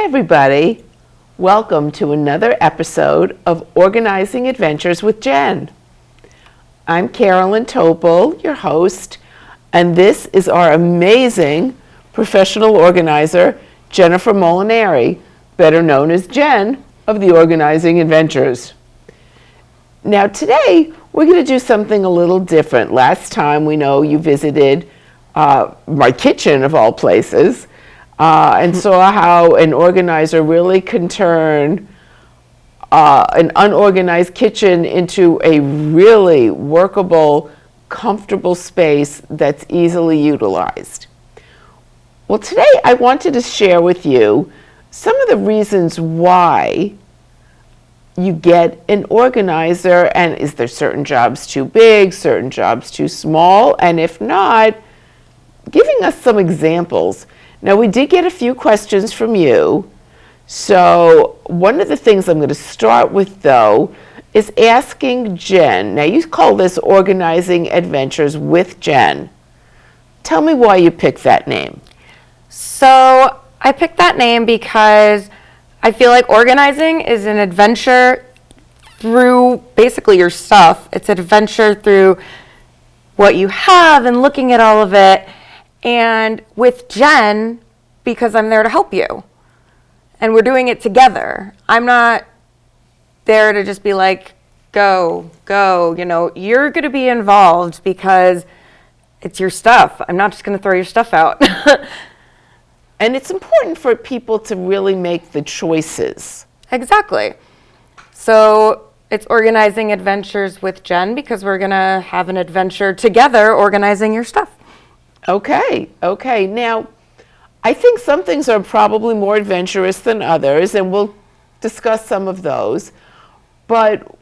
Hi everybody, welcome to another episode of Organizing Adventures with Jenn. I'm Carolyn Topol, your host, and this is our amazing professional organizer, Jennifer Molinari, better known as Jenn of the Organizing Adventures. Now today, we're going to do something a little different. Last time we know you visited my kitchen of all places, and saw how an organizer really can turn an unorganized kitchen into a really workable, comfortable space that's easily utilized. Well, today I wanted to share with you some of the reasons why you get an organizer, and is there certain jobs too big, certain jobs too small, and if not, giving us some examples. Now, we did get a few questions from you. So one of the things I'm going to start with, though, is asking Jenn. Now, you call this Organizing Adventures with Jenn. Tell me why you picked that name. So I picked that name because I feel like organizing is an adventure through basically your stuff. It's an adventure through what you have and looking at all of it. And with Jenn, because I'm there to help you. And we're doing it together. I'm not there to just be like, go, you know, you're going to be involved because it's your stuff. I'm not just going to throw your stuff out. And it's important for people to really make the choices. Exactly. So it's Organizing Adventures with Jenn because we're going to have an adventure together organizing your stuff. Okay. Now, I think some things are probably more adventurous than others, and we'll discuss some of those. But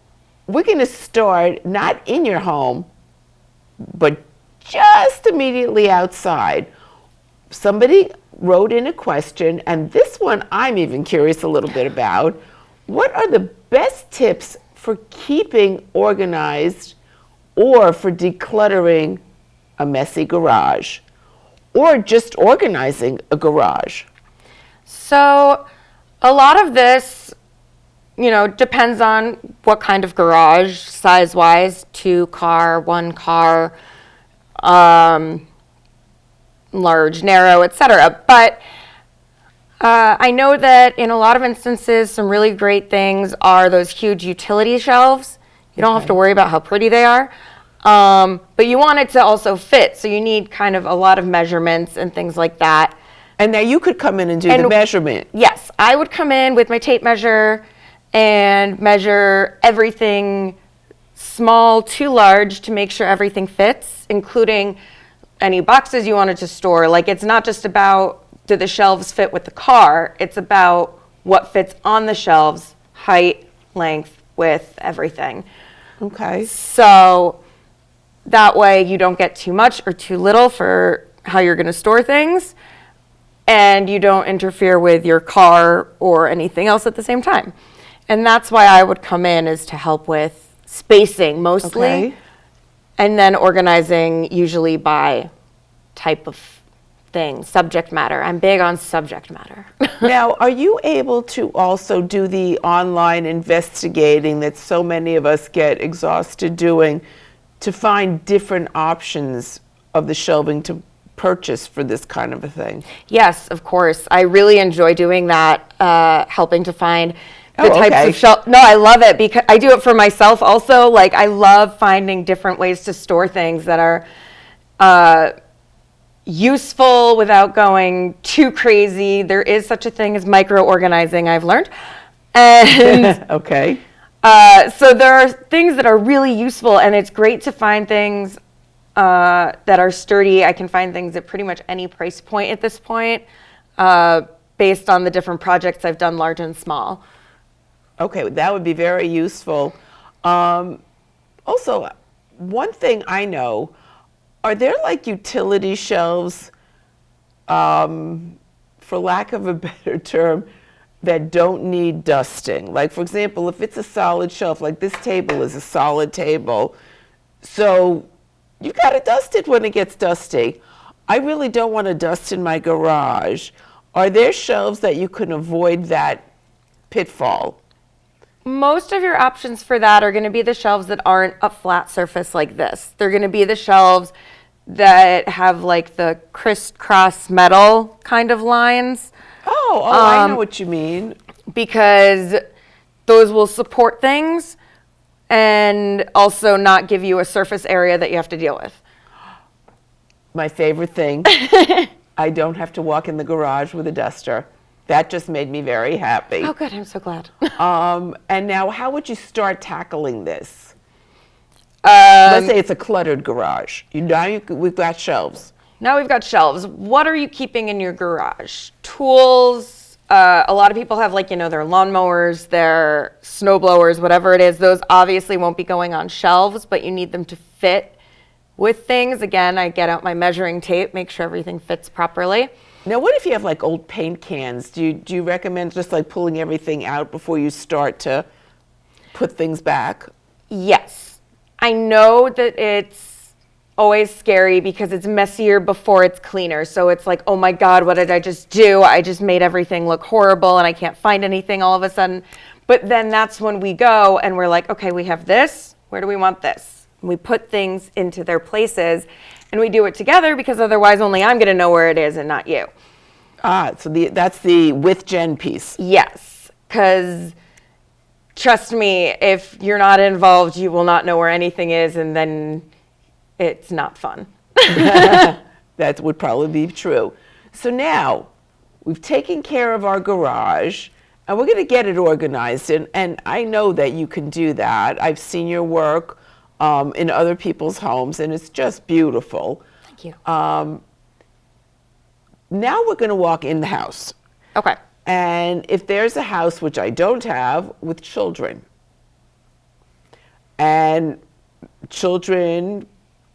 we're going to start not in your home, but just immediately outside. Somebody wrote in a question, and this one I'm even curious a little bit about. What are the best tips for keeping organized or for decluttering a messy garage, or just organizing a garage? So a lot of this, you know, depends on what kind of garage, size-wise, 2-car, 1-car, large, narrow, etc. But I know that in a lot of instances, some really great things are those huge utility shelves. You don't have to worry about how pretty they are. But you want it to also fit, so you need kind of a lot of measurements and things like that. And now you could come in and do the measurement. Yes, I would come in with my tape measure and measure everything small to large to make sure everything fits, including any boxes you wanted to store. Like, it's not just about do the shelves fit with the car, it's about what fits on the shelves, height, length, width, everything. Okay. So that way you don't get too much or too little for how you're going to store things, and you don't interfere with your car or anything else at the same time. And that's why I would come in, is to help with spacing mostly, and then organizing usually by type of thing, subject matter. I'm big on subject matter. Now, are you able to also do the online investigating that so many of us get exhausted doing, to find different options of the shelving to purchase for this kind of a thing? Yes, of course. I really enjoy doing that, helping to find the types of shelf. No, I love it because I do it for myself also. Like, I love finding different ways to store things that are useful without going too crazy. There is such a thing as micro-organizing, I've learned. And so there are things that are really useful, and it's great to find things that are sturdy. I can find things at pretty much any price point at this point, based on the different projects I've done, large and small. Okay, that would be very useful. Also, one thing I know, are there like utility shelves, for lack of a better term, that don't need dusting? Like, for example, if it's a solid shelf, like this table is a solid table, so you got to dust it when it gets dusty. I really don't want to dust in my garage. Are there shelves that you can avoid that pitfall? Most of your options for that are going to be the shelves that aren't a flat surface like this. They're going to be the shelves that have like the crisscross metal kind of lines. I know what you mean. Because those will support things and also not give you a surface area that you have to deal with. My favorite thing, I don't have to walk in the garage with a duster. That just made me very happy. Oh, good. I'm so glad. And now, how would you start tackling this? Let's say it's a cluttered garage. We've got shelves. Now we've got shelves. What are you keeping in your garage? Tools. A lot of people have their lawnmowers, their snow blowers, whatever it is. Those obviously won't be going on shelves, but you need them to fit with things. Again, I get out my measuring tape, make sure everything fits properly. Now, what if you have like old paint cans? Do you recommend just like pulling everything out before you start to put things back? Yes. I know that it's always scary because it's messier before it's cleaner. So it's like, oh my God, what did I just do? I just made everything look horrible and I can't find anything all of a sudden. But then that's when we go and we're like, okay, we have this. Where do we want this? And we put things into their places and we do it together because otherwise only I'm going to know where it is and not you. So that's the with Jenn piece. Yes, because trust me, if you're not involved, you will not know where anything is, and then it's not fun. That would probably be true. So now we've taken care of our garage, and we're going to get it organized. And I know that you can do that. I've seen your work in other people's homes, and it's just beautiful. Thank you. Now we're going to walk in the house. Okay. And if there's a house, which I don't have, with children, and children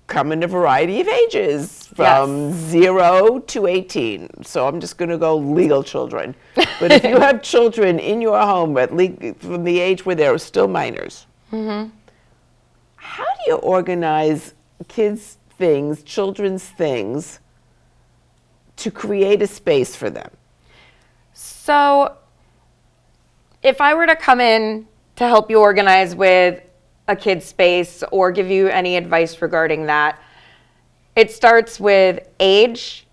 come in a variety of ages, from 0 to 18. So I'm just going to go legal children. But if you have children in your home from the age where they're still minors, how do you organize kids' things, children's things, to create a space for them? So if I were to come in to help you organize with a kid's space or give you any advice regarding that, it starts with age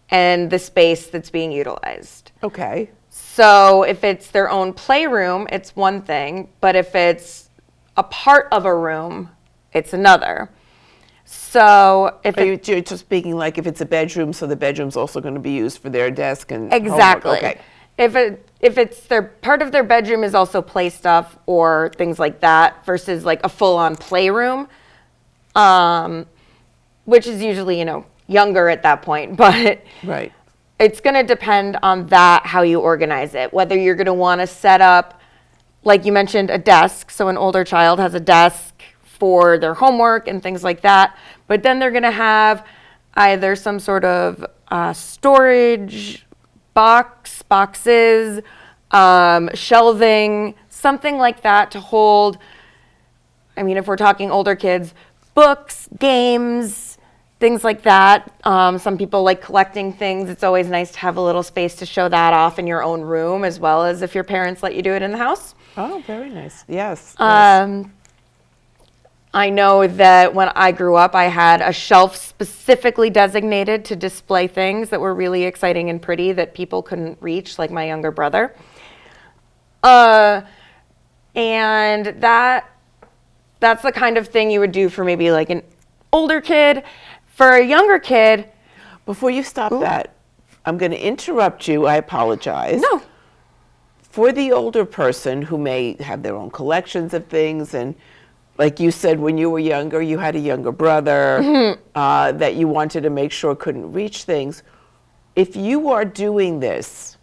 and the space that's being utilized. Okay. So if it's their own playroom, it's one thing, but if it's a part of a room, it's another. So if you're just speaking like if it's a bedroom, so the bedroom's also going to be used for their desk and exactly. Homework. Okay. If it's their part of their bedroom is also play stuff or things like that versus like a full-on playroom, which is usually younger at that point, but right. It's going to depend on that, how you organize it, whether you're going to want to set up, like you mentioned, a desk. So an older child has a desk for their homework and things like that. But then they're going to have either some sort of storage boxes, shelving, something like that to hold, if we're talking older kids, books, games, things like that. Some people like collecting things. It's always nice to have a little space to show that off in your own room, as well as if your parents let you do it in the house. Oh, very nice. Yes. I know that when I grew up, I had a shelf specifically designated to display things that were really exciting and pretty that people couldn't reach, like my younger brother. And that's the kind of thing you would do for maybe like an older kid. For a younger kid... Before you stop that, I'm going to interrupt you. I apologize. No. For the older person who may have their own collections of things, and like you said, when you were younger, you had a younger brother that you wanted to make sure couldn't reach things. If you are doing this,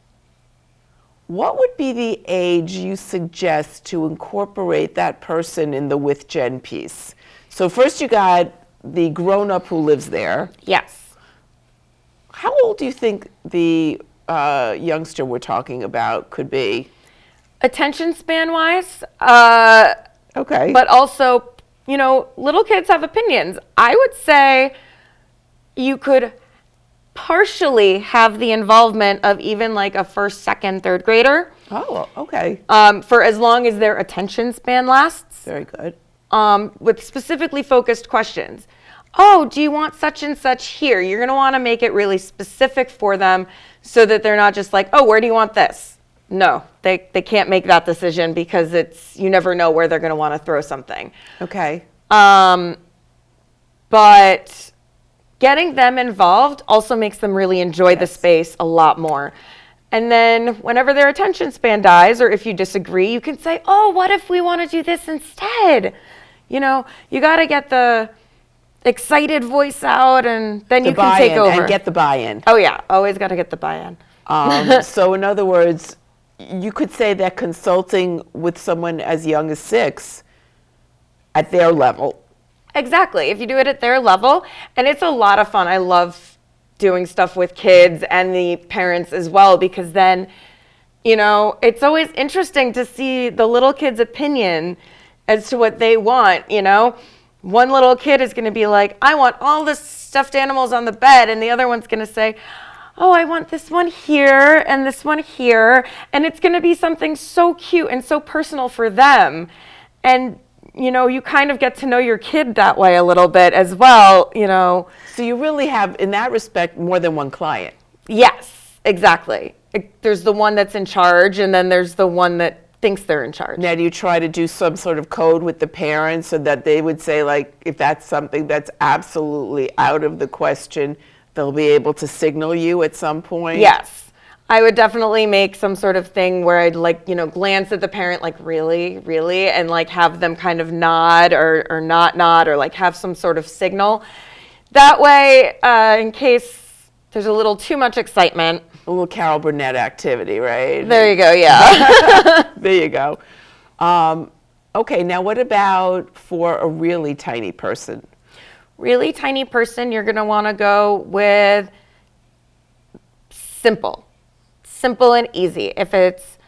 what would be the age you suggest to incorporate that person in the with Jenn piece? So first you got the grown-up who lives there. Yes. How old do you think the youngster we're talking about could be? Attention span-wise, okay. But also, little kids have opinions. I would say you could partially have the involvement of even like a first, second, third grader. Oh, okay. For as long as their attention span lasts. Very good. With specifically focused questions. Oh, do you want such and such here? You're going to want to make it really specific for them so that they're not just like, oh, where do you want this? No, they can't make that decision because you never know where they're going to want to throw something. Okay. But getting them involved also makes them really enjoy the space a lot more. And then whenever their attention span dies, or if you disagree, you can say, oh, what if we want to do this instead? You know, you got to get the excited voice out, and then you can take over. And get the buy-in. Oh, yeah. Always got to get the buy-in. So in other words, you could say that consulting with someone as young as 6 at their level. Exactly. If you do it at their level, and it's a lot of fun. I love doing stuff with kids and the parents as well, because then, you know, it's always interesting to see the little kid's opinion as to what they want, you know. One little kid is going to be like, I want all the stuffed animals on the bed, and the other one's going to say, oh, I want this one here and this one here, and it's going to be something so cute and so personal for them. And you know, you kind of get to know your kid that way a little bit as well, you know. So you really have, in that respect, more than one client. Yes, exactly. There's the one that's in charge, and then there's the one that thinks they're in charge. Now, do you try to do some sort of code with the parents so that they would say, like, if that's something that's absolutely out of the question, they'll be able to signal you at some point? Yes. I would definitely make some sort of thing where I'd like, you know, glance at the parent like, really, really, and like have them kind of nod or not nod, or like have some sort of signal. That way, in case there's a little too much excitement. A little Carol Burnett activity, right? There you go, yeah. There you go. Okay, now what about for a really tiny person? Really tiny person, you're gonna wanna go with simple. Simple and easy. If it's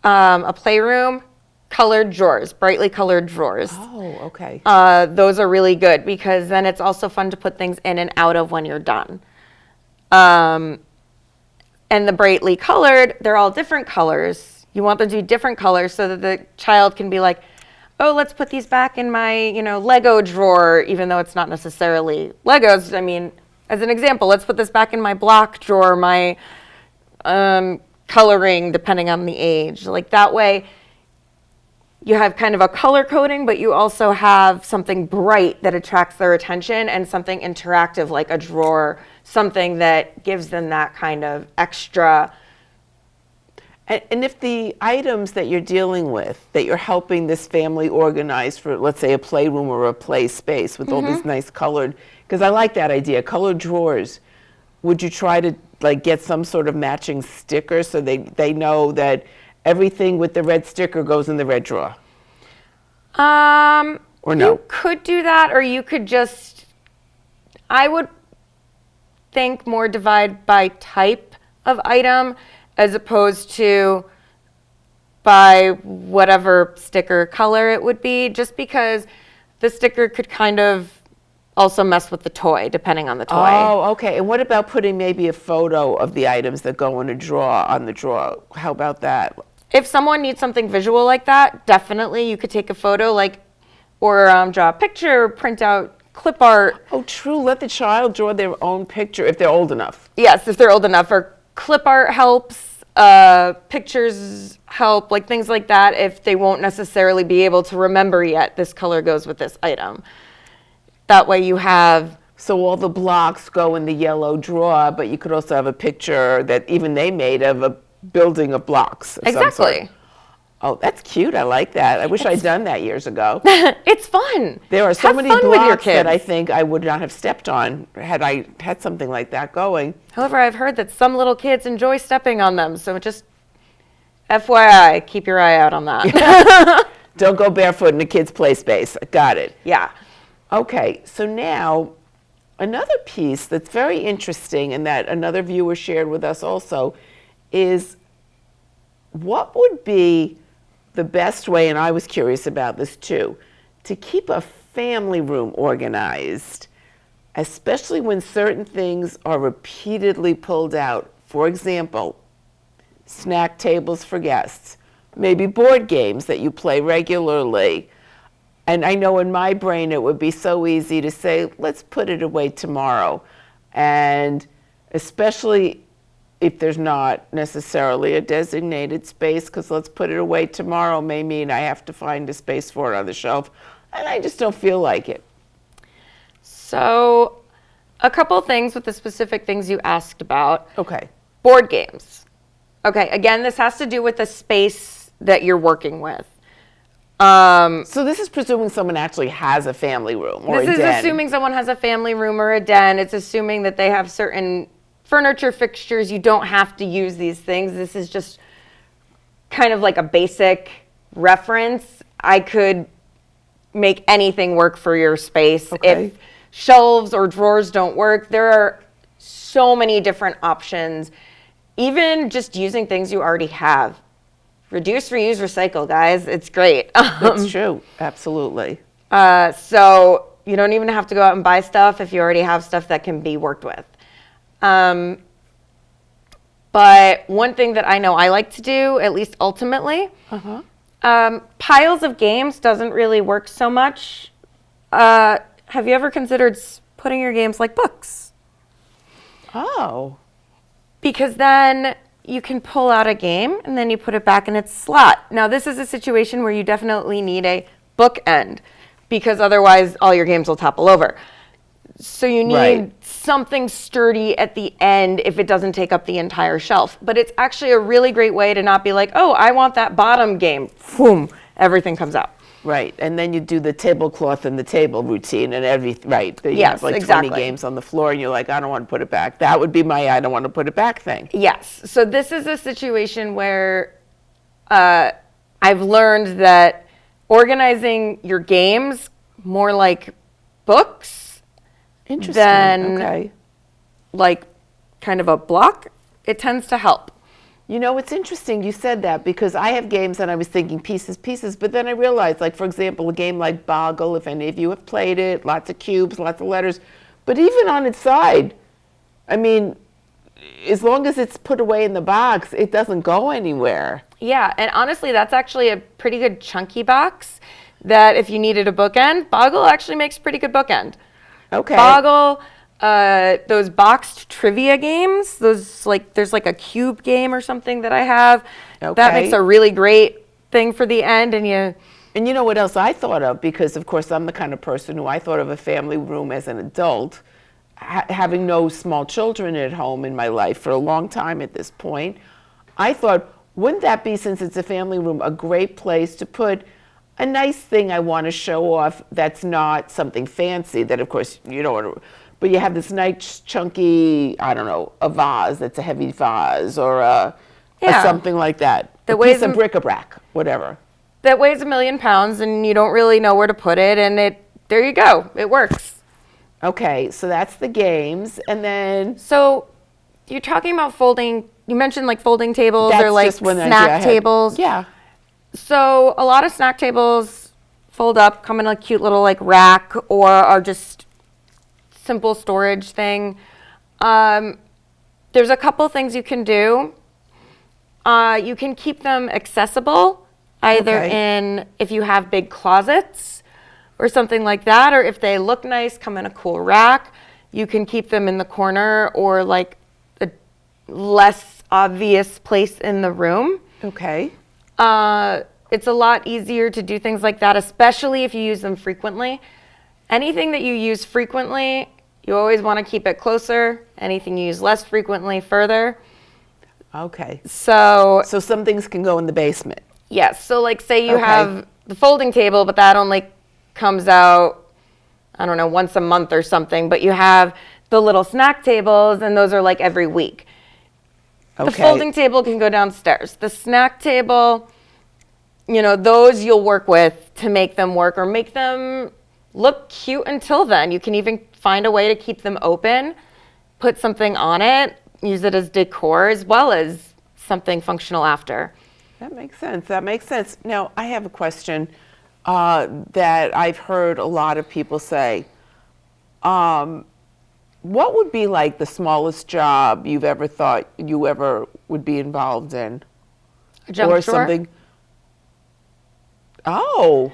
a playroom, colored drawers, brightly colored drawers. Oh, okay. Those are really good because then it's also fun to put things in and out of when you're done. And the brightly colored, they're all different colors. You want them to be different colors so that the child can be like, oh, let's put these back in my, you know, Lego drawer, even though it's not necessarily Legos. I mean, as an example, let's put this back in my block drawer, my coloring, depending on the age. Like that way, you have kind of a color coding, but you also have something bright that attracts their attention and something interactive like a drawer, something that gives them that kind of extra. And if the items that you're dealing with, that you're helping this family organize for, let's say, a playroom or a play space with all these nice colored, because I like that idea, colored drawers, would you try to like get some sort of matching sticker so they know that everything with the red sticker goes in the red drawer? Or no? You could do that, or you could just, I would think more divide by type of item as opposed to by whatever sticker color it would be, just because the sticker could kind of also mess with the toy, depending on the toy. Oh, okay. And what about putting maybe a photo of the items that go in a drawer on the drawer? How about that? If someone needs something visual like that, definitely you could take a photo, like, or draw a picture, print out clip art. Oh, true. Let the child draw their own picture if they're old enough. Yes, if they're old enough. Or clip art helps, pictures help, like things like that if they won't necessarily be able to remember yet this color goes with this item. That way you have... So all the blocks go in the yellow drawer, but you could also have a picture that even they made of a building of blocks of some sort. Exactly. Oh, that's cute. I like that. I wish I'd done that years ago. It's fun. There are so Have many fun with your blocks that kids. I think I would not have stepped on had I had something like that going. However, I've heard that some little kids enjoy stepping on them, so just FYI, keep your eye out on that. Don't go barefoot in a kid's play space. Got it. Yeah. Okay, so now another piece that's very interesting and that another viewer shared with us also is what would be the best way, and I was curious about this too, to keep a family room organized especially when certain things are repeatedly pulled out. For example, snack tables for guests, maybe board games that you play regularly. And I know in my brain it would be so easy to say, let's put it away tomorrow. And especially if there's not necessarily a designated space, because let's put it away tomorrow may mean I have to find a space for it on the shelf, and I just don't feel like it. So, a couple things with the specific things you asked about. Okay. Board games. Okay, again, this has to do with the space that you're working with. So this is presuming someone actually has a family room or a den. This is assuming someone has a family room or a den. It's assuming that they have certain furniture fixtures. You don't have to use these things. This is just kind of like a basic reference. I could make anything work for your space. Okay. If shelves or drawers don't work, there are so many different options. Even just using things you already have. Reduce, reuse, recycle, guys. It's great. That's true. Absolutely. So you don't even have to go out and buy stuff if you already have stuff that can be worked with. But one thing that I know I like to do, at least ultimately, piles of games doesn't really work so much. Have you ever considered putting your games like books? Oh. Because then you can pull out a game and then you put it back in its slot. Now, this is a situation where you definitely need a bookend because otherwise all your games will topple over. So you need something sturdy at the end if it doesn't take up the entire shelf. But it's actually a really great way to not be like, oh, I want that bottom game. Boom, everything comes out. Right, and then you do the tablecloth and the table routine and everything, right? You Yes, have like exactly. 20 games on the floor and you're like, I don't want to put it back. That would be my I don't want to put it back thing. Yes, so this is a situation where I've learned that organizing your games more like books Interesting, than okay. like kind of a block, it tends to help. You know, it's interesting you said that because I have games and I was thinking pieces, but then I realized, like, for example, a game like Boggle, if any of you have played it, lots of cubes, lots of letters, but even on its side, I mean, as long as it's put away in the box, it doesn't go anywhere. Yeah, and honestly, that's actually a pretty good chunky box that if you needed a bookend, Boggle actually makes a pretty good bookend. Okay. Boggle, those boxed trivia games, those like there's like a cube game or something that I have. Okay. That makes a really great thing for the end, and you know what else I thought of? Because of course I'm the kind of person who I thought of a family room as an adult, having no small children at home in my life for a long time at this point. I thought, wouldn't that be, since it's a family room, a great place to put a nice thing I want to show off that's not something fancy that of course you don't want to, but you have this nice chunky, I don't know, a vase that's a heavy vase or a something like that. A piece of bric-a-brac, whatever. That weighs 1,000,000 pounds and you don't really know where to put it, and there you go, it works. Okay, so that's the games, and then... So you're talking about folding, you mentioned like folding tables That's or like just one idea I snack had. tables. Yeah. So a lot of snack tables fold up, come in a cute little like rack, or are just simple storage thing. There's a couple things you can do. You can keep them accessible, either in if you have big closets or something like that, or if they look nice, come in a cool rack. You can keep them in the corner or like a less obvious place in the room. Okay. It's a lot easier to do things like that, especially if you use them frequently. Anything that you use frequently, you always want to keep it closer. Anything you use less frequently, further. Okay. So some things can go in the basement. yes, so like say you have the folding table, but that only comes out, I don't know, once a month or something, but you have the little snack tables, and those are like every week. Okay. The folding table can go downstairs. The snack table, you know, those you'll work with to make them work or make them look cute until then. You can even find a way to keep them open, put something on it, use it as decor as well as something functional after. That makes sense. That makes sense. Now, I have a question that I've heard a lot of people say. What would be like the smallest job you've ever thought you ever would be involved in? A junk or drawer? something? Oh,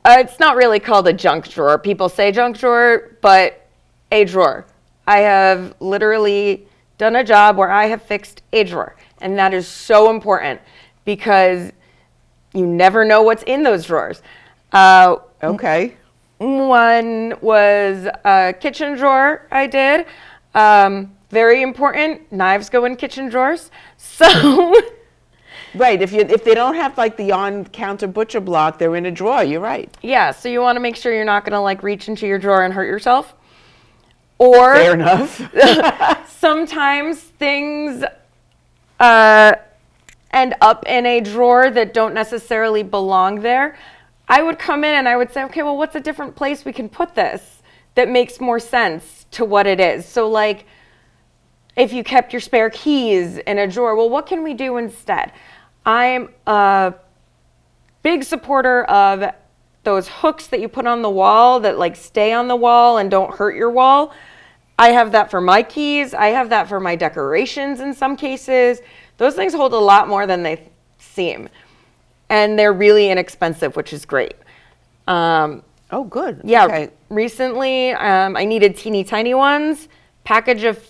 It's not really called a junk drawer. People say junk drawer, but a drawer. I have literally done a job where I have fixed a drawer. And that is so important because you never know what's in those drawers. okay. One was a kitchen drawer I did. Very important, knives go in kitchen drawers. So Right. If they don't have like the on-counter butcher block, they're in a drawer. You're right. yeah, so you want to make sure you're not going to like reach into your drawer and hurt yourself. Or Fair enough. sometimes things end up in a drawer that don't necessarily belong there. I would come in and I would say, okay, well, what's a different place we can put this that makes more sense to what it is? So like, if you kept your spare keys in a drawer, well, what can we do instead? I'm a big supporter of those hooks that you put on the wall that like stay on the wall and don't hurt your wall. I have that for my keys. I have that for my decorations in some cases. Those things hold a lot more than they seem. And they're really inexpensive, which is great. Oh, good. Yeah, Okay. recently I needed teeny tiny ones. Package of,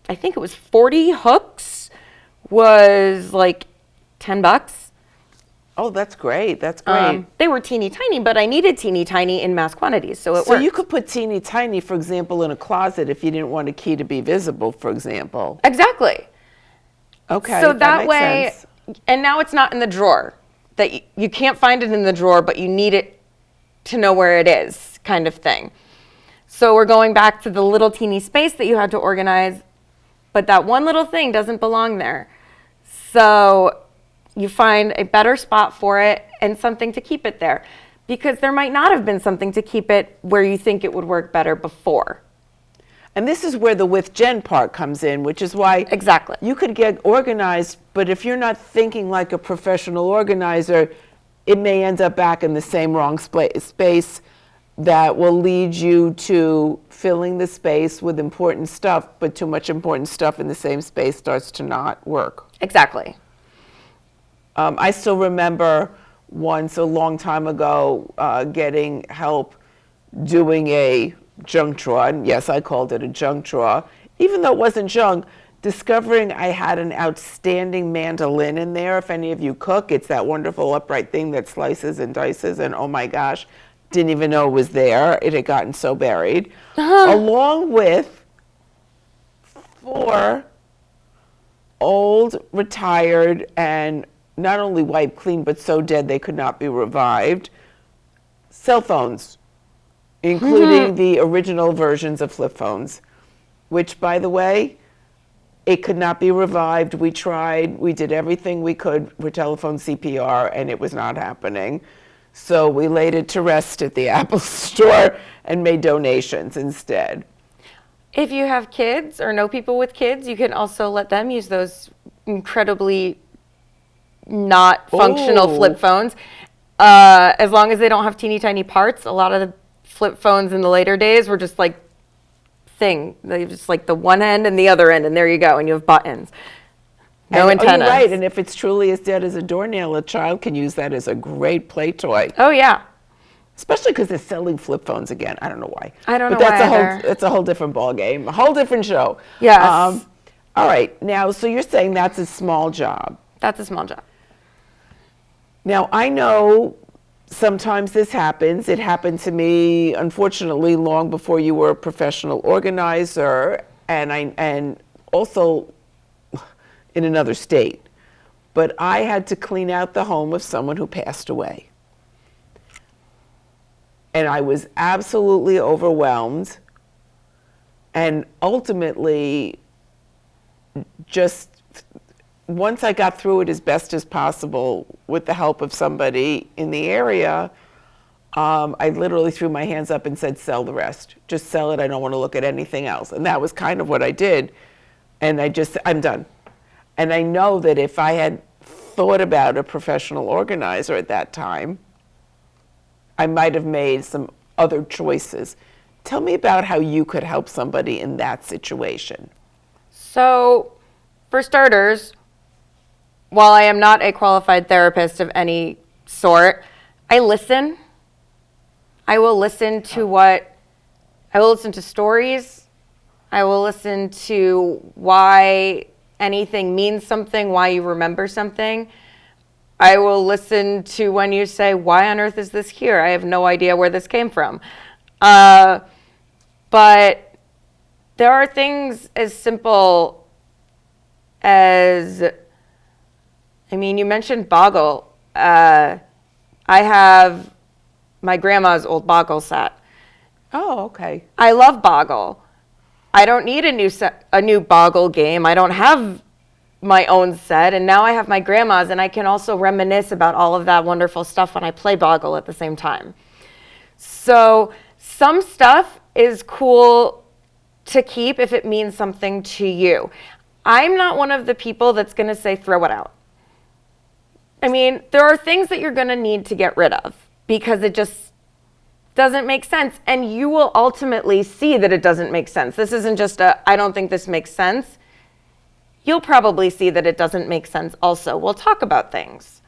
I think it was 40 hooks was like $10. Oh, that's great. That's great. They were teeny tiny, but I needed teeny tiny in mass quantities, so it So worked. you could put teeny tiny, for example, in a closet if you didn't want a key to be visible, for example. Exactly. Okay. So that makes way, sense. and now it's not in the drawer. That you can't find it in the drawer, but you need it to know where it is, kind of thing. So we're going back to the little teeny space that you had to organize, but that one little thing doesn't belong there. So you find a better spot for it and something to keep it there, because there might not have been something to keep it where you think it would work better before. And this is where the with Jen part comes in, which is why Exactly. you could get organized, but if you're not thinking like a professional organizer, it may end up back in the same wrong space that will lead you to filling the space with important stuff, but too much important stuff in the same space starts to not work. Exactly. I still remember once a long time ago getting help doing a junk drawer. And yes, I called it a junk drawer. Even though it wasn't junk, discovering I had an outstanding mandolin in there. If any of you cook, it's that wonderful upright thing that slices and dices, and oh my gosh, didn't even know it was there. It had gotten so buried. Along with 4 old, retired, and not only wiped clean, but so dead they could not be revived, cell phones, including the original versions of flip phones, which, by the way, it could not be revived. We tried, we did everything we could for telephone CPR, and it was not happening. So we laid it to rest at the Apple store and made donations instead. If you have kids or know people with kids, you can also let them use those incredibly not functional Ooh. flip phones. As long as they don't have teeny tiny parts. A lot of the flip phones in the later days were just like they just like the one end and the other end, and there you go, and you have buttons. No And, antennas. Oh, you're right, and if it's truly as dead as a doornail, a child can use that as a great play toy. Oh yeah. Especially because they're selling flip phones again. I don't know why. I don't but know that's why a whole either. that's a whole different ball game, a whole different show. Yes. All right. Now, so you're saying that's a small job. That's a small job. Now, I know sometimes this happens. It happened to me, unfortunately, long before you were a professional organizer, and also in another state. But I had to clean out the home of someone who passed away. And I was absolutely overwhelmed. And ultimately, just once I got through it as best as possible with the help of somebody in the area, I literally threw my hands up and said, sell the rest. Just sell it. I don't want to look at anything else. And that was kind of what I did. And I'm done. And I know that if I had thought about a professional organizer at that time, I might have made some other choices Tell me about how you could help somebody in that situation. So, for starters, while I am not a qualified therapist of any sort, I listen. I will listen to stories. I will listen to why anything means something, why you remember something. I will listen to when you say, why on earth is this here? I have no idea where this came from. But there are things as simple as, you mentioned Boggle. I have my grandma's old Boggle set. Oh, okay. I love Boggle. I don't need a new Boggle game. I don't have my own set, and now I have my grandma's, and I can also reminisce about all of that wonderful stuff when I play Boggle at the same time. So some stuff is cool to keep if it means something to you. I'm not one of the people that's going to say throw it out. There are things that you're going to need to get rid of because it just doesn't make sense, and you will ultimately see that it doesn't make sense. This isn't just I don't think this makes sense. You'll probably see that it doesn't make sense also. We'll talk about things.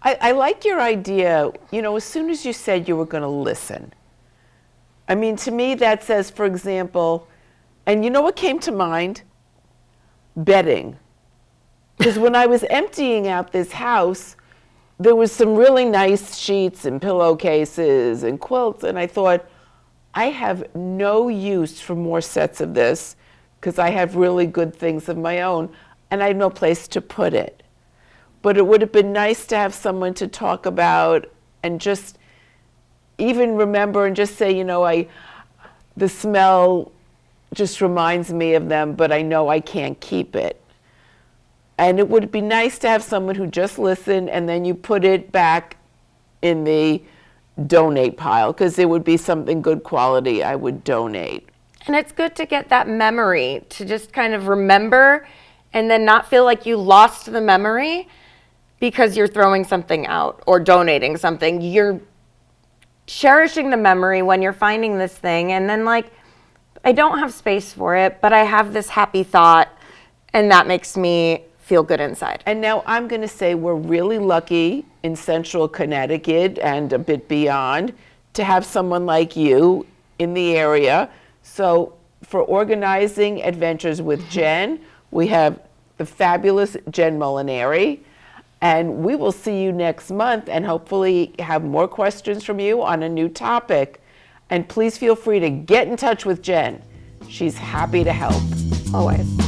I like your idea, as soon as you said you were going to listen. To me that says, for example, and you know what came to mind? Bedding. Because when I was emptying out this house, there was some really nice sheets and pillowcases and quilts, and I thought, I have no use for more sets of this because I have really good things of my own, and I had no place to put it. But it would have been nice to have someone to talk about and just even remember and just say, the smell just reminds me of them, but I know I can't keep it. And it would be nice to have someone who just listened and then you put it back in the donate pile, because it would be something good quality I would donate. And it's good to get that memory, to just kind of remember and then not feel like you lost the memory because you're throwing something out or donating something. You're cherishing the memory when you're finding this thing, and then I don't have space for it, but I have this happy thought, and that makes me feel good inside. And now I'm going to say we're really lucky in Central Connecticut and a bit beyond to have someone like you in the area. So for Organizing Adventures with Jenn, we have the fabulous Jenn Molinari, and we will see you next month and hopefully have more questions from you on a new topic. And please feel free to get in touch with Jenn. She's happy to help. Always.